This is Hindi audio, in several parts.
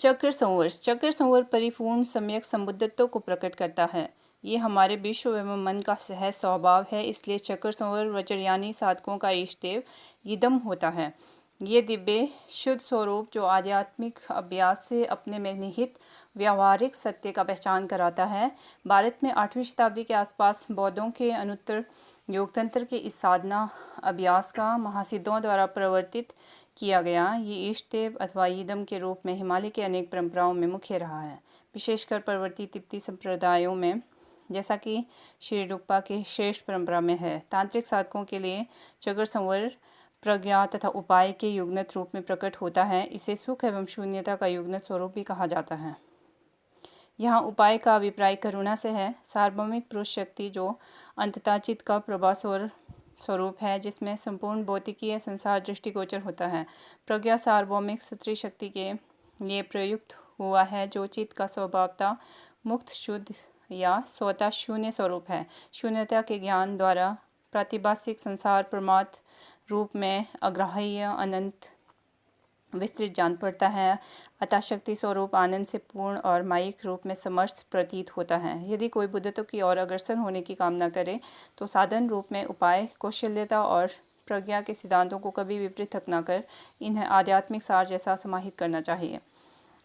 चक्र संवर परिपूर्ण सम्यक संबुद्धत्व को प्रकट करता है। ये हमारे विश्व एवं मन का सहज स्वभाव है। इसलिए चक्र संवर वज्रयानी साधकों का इष्ट देव इदम होता है। ये दिव्य शुद्ध स्वरूप जो आध्यात्मिक अभ्यास से अपने में निहित व्यावहारिक सत्य का पहचान कराता है। भारत में 8वीं शताब्दी के आसपास बौद्धों के अनुत्तर योगतंत्र के इस साधना अभ्यास का महासिद्धों द्वारा प्रवर्तित किया गया ये इष्ट देव अथवा ईदम के रूप में हिमालय के अनेक परंपराओं में मुख्य रहा है, विशेषकर परवर्ती तिब्बती संप्रदायों में, जैसा कि श्री रूपा के श्रेष्ठ परंपरा में है। तांत्रिक साधकों के लिए चक्र संवर प्रज्ञा तथा उपाय के युग्नत रूप में प्रकट होता है। इसे सुख एवं शून्यता का युग्नत स्वरूप भी कहा जाता है। यहाँ उपाय का अभिप्राय करुणा से है, सार्वभौमिक पुरुष शक्ति जो अंततः चित्त का प्रभास्वर स्वरूप है, जिसमें संपूर्ण भौतिकीय संसार दृष्टिगोचर होता है। प्रज्ञा सार्वभौमिक स्त्री शक्ति के लिए प्रयुक्त हुआ है, जो चित्त का स्वभावतः मुक्त शुद्ध या स्वतः शून्य स्वरूप है। शून्यता के ज्ञान द्वारा प्रातिभासिक संसार परमार्थ रूप में अग्राह्य अनंत विस्तृत जान पड़ता है, अतः शक्ति स्वरूप आनंद से पूर्ण और मायिक रूप में समर्थ प्रतीत होता है। यदि कोई बुद्धत्व की ओर अग्रसर होने की कामना करे तो साधन रूप में उपाय, कौशल्यता और प्रज्ञा के सिद्धांतों को कभी विपरीत न कर इन्हें आध्यात्मिक सार जैसा समाहित करना चाहिए।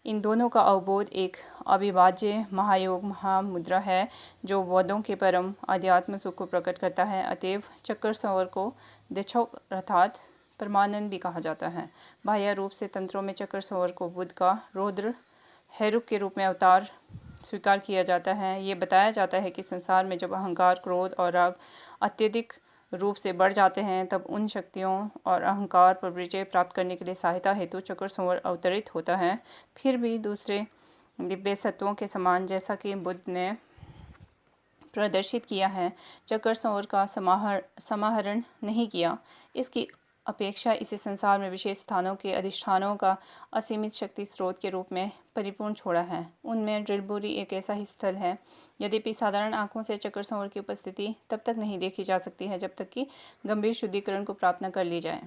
इन दोनों का अवबोध एक अविभाज्य महायोग महामुद्रा है, जो बौद्धों के परम अध्यात्म सुख को प्रकट करता है। अतएव चक्र संवर को दिक्षोक अर्थात परमानंद भी कहा जाता है। बाह्य रूप से तंत्रों में चक्र संवर को बुद्ध का रौद्र हैरुक के रूप में अवतार स्वीकार किया जाता है। ये बताया जाता है कि संसार में जब अहंकार, क्रोध और राग अत्यधिक रूप से बढ़ जाते हैं, तब उन शक्तियों और अहंकार पर विजय प्राप्त करने के लिए सहायता हेतु चक्र संवर अवतरित होता है। फिर भी दूसरे दिव्य सत्वों के समान, जैसा कि बुद्ध ने प्रदर्शित किया है, चक्र संवर का समाहरण नहीं किया। इसकी अपेक्षा इसे संसार में विशेष स्थानों के अधिष्ठानों का असीमित शक्ति स्रोत के रूप में परिपूर्ण छोड़ा है। उनमें ड्रिलबुरी एक ऐसा ही स्थल है। यद्यपि साधारण आंखों से चक्र संवर की उपस्थिति तब तक नहीं देखी जा सकती है जब तक कि गंभीर शुद्धिकरण को प्राप्त न कर ली जाए।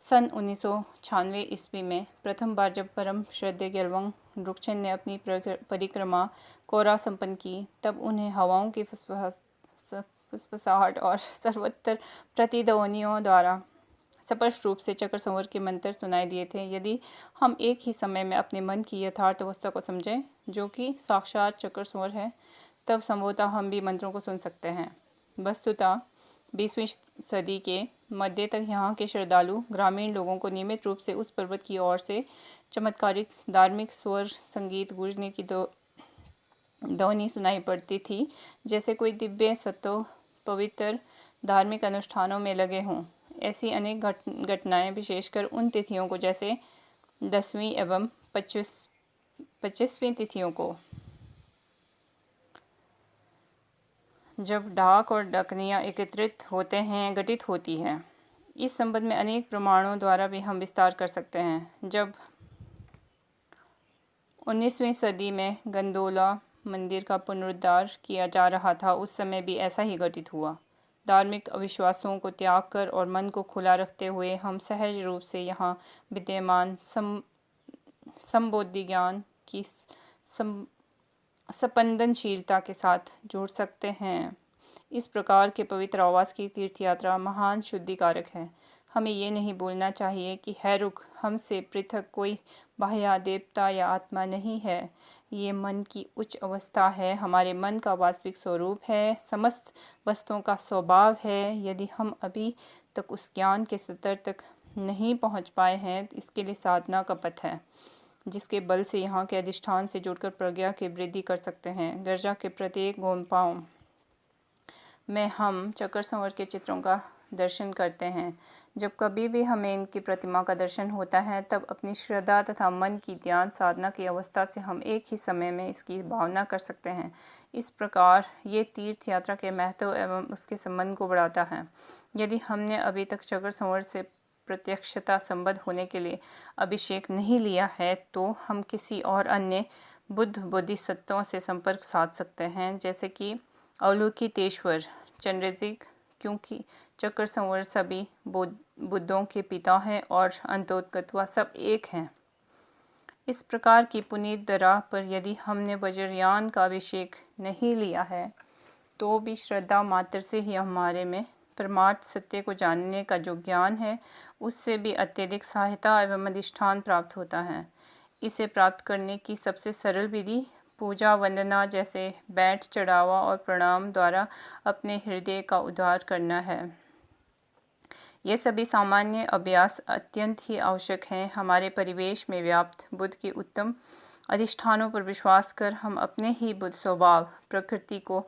सन 1996 ईस्वी में प्रथम बार जब परम श्रद्धेय ग्यलवांग ड्रुकchen ने अपनी परिक्रमा कोरा संपन्न की, तब उन्हें हवाओं की फुसफुसाहट और सर्वत्र प्रतिध्वनियों द्वारा स्पष्ट रूप से चक्र संवर के मंत्र सुनाई दिए थे। यदि हम एक ही समय में अपने मन की यथार्थ अवस्था को समझें, जो कि साक्षात चक्र संवर है, तब संभवतः हम भी मंत्रों को सुन सकते हैं। वस्तुतः 20वीं सदी के मध्य तक यहाँ के श्रद्धालु ग्रामीण लोगों को नियमित रूप से उस पर्वत की ओर से चमत्कारिक धार्मिक स्वर संगीत गूंजने की ध्वनि सुनाई पड़ती थी, जैसे कोई दिव्य सत्व पवित्र धार्मिक अनुष्ठानों में लगे हों। ऐसी अनेक घटनाएं विशेषकर उन तिथियों को, जैसे 10वीं एवं 25वीं तिथियों को, जब डाक और डकनियाँ एकत्रित होते हैं, घटित होती है। इस संबंध में अनेक प्रमाणों द्वारा भी हम विस्तार कर सकते हैं। जब 19वीं सदी में गंडोला मंदिर का पुनरुद्धार किया जा रहा था, उस समय भी ऐसा ही घटित हुआ। धार्मिक अविश्वासों को त्याग कर और मन को खुला रखते हुए हम सहज रूप से यहाँ विद्यमान संबोधि ज्ञान की स्पंदनशीलता के साथ जुड़ सकते हैं। इस प्रकार के पवित्र आवास की तीर्थ यात्रा महान शुद्धिकारक है। हमें ये नहीं भूलना चाहिए कि हैरुक हमसे पृथक कोई बाह्य देवता या आत्मा नहीं है। ये मन की उच्च अवस्था है, हमारे मन का वास्तविक स्वरूप है, समस्त वस्तुओं का स्वभाव है। यदि हम अभी तक उस ज्ञान के स्तर तक नहीं पहुंच पाए हैं, तो इसके लिए साधना का पथ है, जिसके बल से यहाँ के अधिष्ठान से जुड़कर प्रज्ञा की वृद्धि कर सकते हैं। गिरजा के प्रत्येक गोम्पाओं में हम चक्र संवर के चित्रों का दर्शन करते हैं। जब कभी भी हमें इनकी प्रतिमा का दर्शन होता है, तब अपनी श्रद्धा तथा मन की ध्यान साधना की अवस्था से हम एक ही समय में इसकी भावना कर सकते हैं। इस प्रकार ये तीर्थ यात्रा के महत्व एवं उसके संबंध को बढ़ाता है। यदि हमने अभी तक चक्र संवर से प्रत्यक्षता संबद्ध होने के लिए अभिषेक नहीं लिया है, तो हम किसी और अन्य बुद्ध बोधिसत्वों से संपर्क साध सकते हैं, जैसे कि अवलोकितेश्वर चंद्रजिग, क्योंकि चक्र संवर सभी बुद्धों के पिता हैं और अंतोतगत्वा सब एक हैं। इस प्रकार की पुनीत राह पर यदि हमने वज्रयान का अभिषेक नहीं लिया है तो भी श्रद्धा मात्र से ही हमारे में परमार्थ सत्य को जानने का जो ज्ञान है उससे भी अत्यधिक सहायता एवं अधिष्ठान प्राप्त होता है। इसे प्राप्त करने की सबसे सरल विधि पूजा वंदना जैसे बैठ चढ़ावा और प्रणाम द्वारा अपने हृदय का उद्धार करना है। ये सभी सामान्य अभ्यास अत्यंत ही आवश्यक हैं। हमारे परिवेश में व्याप्त बुद्ध के उत्तम अधिष्ठानों पर विश्वास कर हम अपने ही बुद्ध स्वभाव प्रकृति को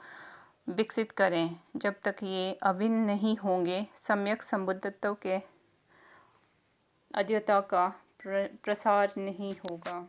विकसित करें। जब तक ये अभिन्न नहीं होंगे सम्यक संबुद्धत्व के अद्वैतता का प्रसार नहीं होगा।